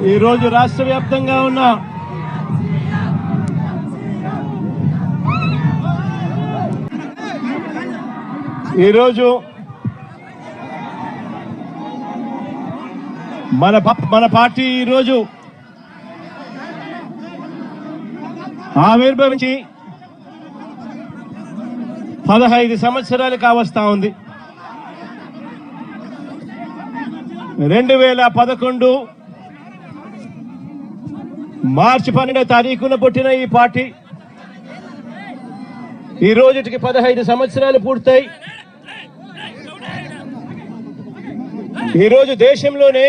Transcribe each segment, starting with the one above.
ఈరోజు రాష్ట్ర వ్యాప్తంగా ఉన్న ఈరోజు మన పార్టీ ఈరోజు ఆవిర్భవించి 15 సంవత్సరాలు కావస్తా ఉంది. 2011 మార్చి 12వ తారీఖున పుట్టిన ఈ పార్టీ ఈ రోజుకి 15 సంవత్సరాలు పూర్తయి ఈరోజు దేశంలోనే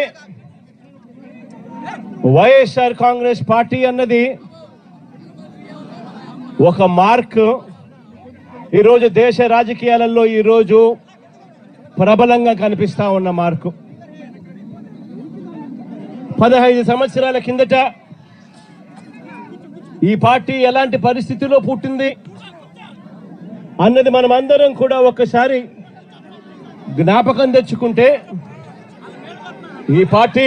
వైఎస్ఆర్ కాంగ్రెస్ పార్టీ అన్నది ఒక మార్క్. ఈరోజు దేశ రాజకీయాలలో ఈరోజు ప్రబలంగా కనిపిస్తా ఉన్న మార్కు. 15 సంవత్సరాల కిందట ఈ పార్టీ ఎలాంటి పరిస్థితిలో పుట్టింది అన్నది మనం అందరం కూడా ఒక్కసారి జ్ఞాపకం తెచ్చుకుంటే, ఈ పార్టీ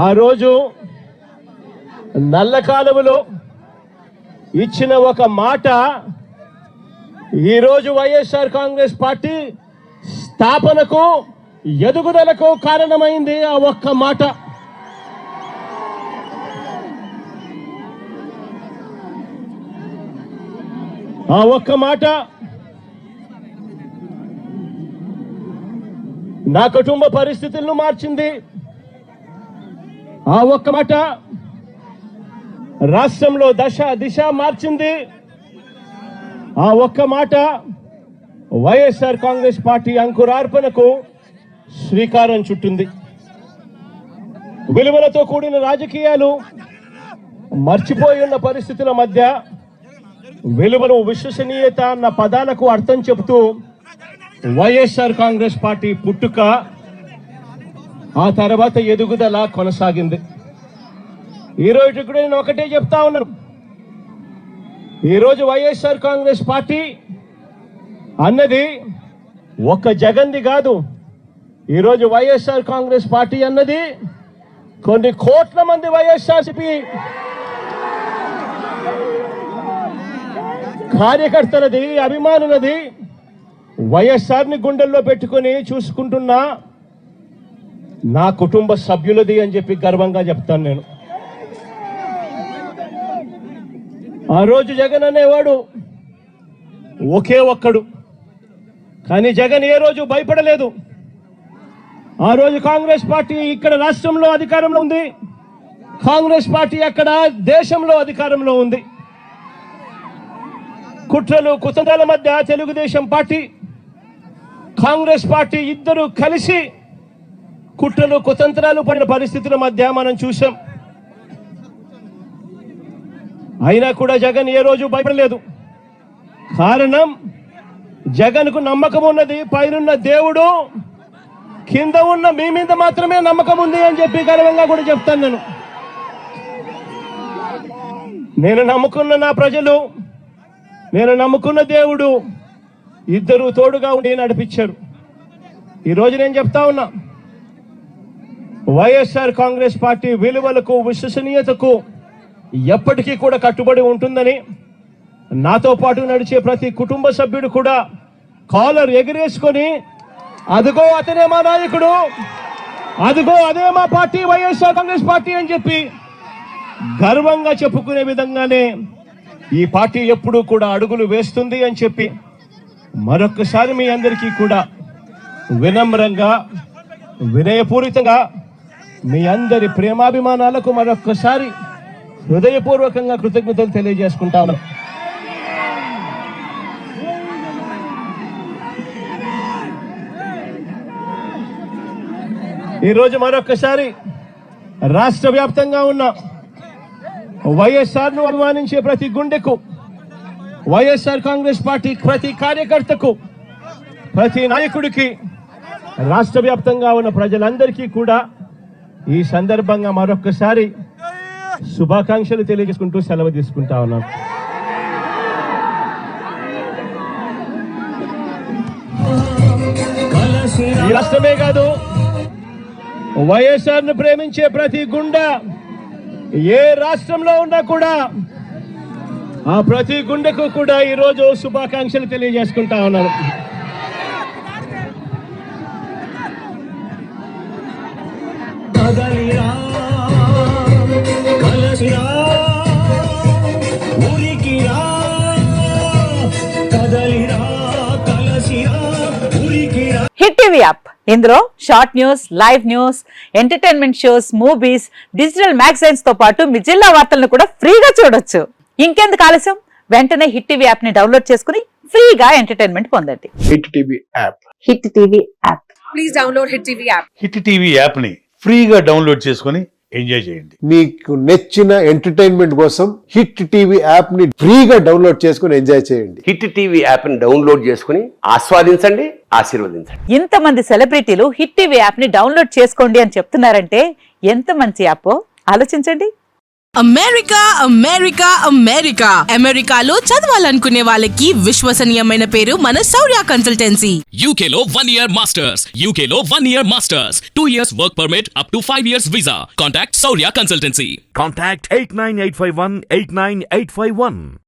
ఆ రోజు నల్ల కాలువలో ఇచ్చిన ఒక మాట ఈరోజు వైఎస్ఆర్ కాంగ్రెస్ పార్టీ స్థాపనకు ఎదుగుదలకు కారణమైంది. ఆ ఒక్క మాట. ఆ ఒక్క మాట నా కుటుంబ పరిస్థితులను మార్చింది. ఆ ఒక్క మాట రాష్ట్రంలో దిశ మార్చింది. ఆ ఒక్క మాట వైఎస్ఆర్ కాంగ్రెస్ పార్టీ అంకురార్పణకు శ్రీకారం చుట్టింది. విలువలతో కూడిన రాజకీయాలు మర్చిపోయి ఉన్న పరిస్థితుల మధ్య విలువలు, విశ్వసనీయత అన్న పదాలకు అర్థం చెబుతూ వైఎస్ఆర్ కాంగ్రెస్ పార్టీ పుట్టుక, ఆ తర్వాత ఎదుగుదల కొనసాగింది. ఈరోజు కూడా నేను ఒకటే చెప్తా ఉన్నాను, ఈరోజు వైఎస్ఆర్ కాంగ్రెస్ పార్టీ అన్నది ఒక జగన్ది కాదు. ఈరోజు వైఎస్ఆర్ కాంగ్రెస్ పార్టీ అన్నది కొన్ని కోట్ల మంది వైఎస్ఆర్సీపీ కార్యకర్తలది, అభిమానులది. వైఎస్ఆర్ని గుండెల్లో పెట్టుకుని చూసుకుంటున్న నా కుటుంబ సభ్యులది అని చెప్పి గర్వంగా చెప్తాను నేను. ఆ రోజు జగన్ అనేవాడు ఒకే ఒక్కడు, కానీ జగన్ ఏ రోజు భయపడలేదు. ఆ రోజు కాంగ్రెస్ పార్టీ ఇక్కడ రాష్ట్రంలో అధికారంలో ఉంది, కాంగ్రెస్ పార్టీ అక్కడ దేశంలో అధికారంలో ఉంది. కుట్రలు కుతంత్రాల మధ్య తెలుగుదేశం పార్టీ, కాంగ్రెస్ పార్టీ ఇద్దరు కలిసి కుట్రలు కుతంత్రాలు పడిన పరిస్థితుల మధ్య మనం చూసాం. అయినా కూడా జగన్ ఏ రోజు భయపడలేదు. కారణం, జగన్కు నమ్మకం ఉన్నది. పైనున్న దేవుడు, కింద ఉన్న మీ మీద మాత్రమే నమ్మకం ఉంది అని చెప్పి గర్వంగా కూడా చెప్తాను నేను నమ్ముకున్న నా ప్రజలు, నేను నమ్ముకున్న దేవుడు ఇద్దరు తోడుగా ఉండి నడిపించారు. ఈరోజు నేను చెప్తా ఉన్నా, వైఎస్ఆర్ కాంగ్రెస్ పార్టీ విలువలకు, విశ్వసనీయతకు ఎప్పటికీ కూడా కట్టుబడి ఉంటుందని, నాతో పాటు నడిచే ప్రతి కుటుంబ సభ్యుడు కూడా కాలర్ ఎగిరేసుకొని అదిగో అతనే మా నాయకుడు, అదిగో అదే మా పార్టీ వైఎస్ఆర్ కాంగ్రెస్ పార్టీ అని చెప్పి గర్వంగా చెప్పుకునే విధంగానే ఈ పార్టీ ఎప్పుడూ కూడా అడుగులు వేస్తుంది అని చెప్పి మరొక్కసారి మీ అందరికీ కూడా వినమ్రంగా, వినయపూరితంగా మీ అందరి ప్రేమాభిమానాలకు మరొక్కసారి హృదయపూర్వకంగా కృతజ్ఞతలు తెలియజేసుకుంటాను. ఈరోజు మరొక్కసారి రాష్ట్ర వ్యాప్తంగా ఉన్న వైఎస్ఆర్ను అభిమానించే ప్రతి గుండెకు, వైఎస్ఆర్ కాంగ్రెస్ పార్టీ ప్రతి కార్యకర్తకు, ప్రతి నాయకుడికి, రాష్ట్ర వ్యాప్తంగా ఉన్న ప్రజలందరికీ కూడా ఈ సందర్భంగా మరొక్కసారి శుభాకాంక్షలు తెలియజేసుకుంటూ సెలవు తీసుకుంటా ఉన్నాను. ఈ రాష్ట్రమే కాదు, వైఎస్ఆర్ ను ప్రేమించే ప్రతి గుండె ఏ రాష్ట్రంలో ఉన్నా కూడా ఆ ప్రతి గుండెకు కూడా ఈరోజు శుభాకాంక్షలు తెలియజేసుకుంటా ఉన్నాను. కదలిరా కలసిరా ఉరికిరా కదలిరా కలసిరా ఉరికిరా. హిట్ టీవీ యాప్ ఇందులో short news, live news, entertainment shows, movies, digital magazines తో పాటు మీ జిల్లా వార్తలను కూడా ఫ్రీగా చూడొచ్చు. ఇంకెందుకు ఆలస్యం, వెంటనే హిట్ టీవీ యాప్ ని డౌన్లోడ్ చేసుకుని ఫ్రీగా ఎంటర్టైన్మెంట్ పొందండి. Hit TV app. Hit TV app. Please download hit TV app. Hit TV app ని ఫ్రీగా డౌన్లోడ్ చేసుకుని ఎంజాయ్ చేయండి. మీకు నచ్చిన ఎంటర్టైన్మెంట్ కోసం హిట్ టీవీ యాప్ ని ఫ్రీగా డౌన్లోడ్ చేసుకుని ఎంజాయ్ చేయండి. హిట్ టీవీ యాప్ ని డౌన్లోడ్ చేసుకుని ఆస్వాదించండి, ఆశీర్వదించండి. ఇంతమంది సెలబ్రిటీలు హిట్ టీవీ యాప్ ని డౌన్లోడ్ చేసుకోండి అని చెప్తున్నారంటే ఎంత మంచి యాప్ ఆలోచించండి. అమెరికా అమెరికా అమెరికా అమెరికాలో చదవాలనుకునే వాళ్ళకి విశ్వసనీయమైన పేరు మన శౌర్య కన్సల్టెన్సీ. UK లో 1 year masters, UK లో 1 year masters, 2 years work permit up to 5 years visa. Contact Saurya Consultancy. Contact 89851 89851.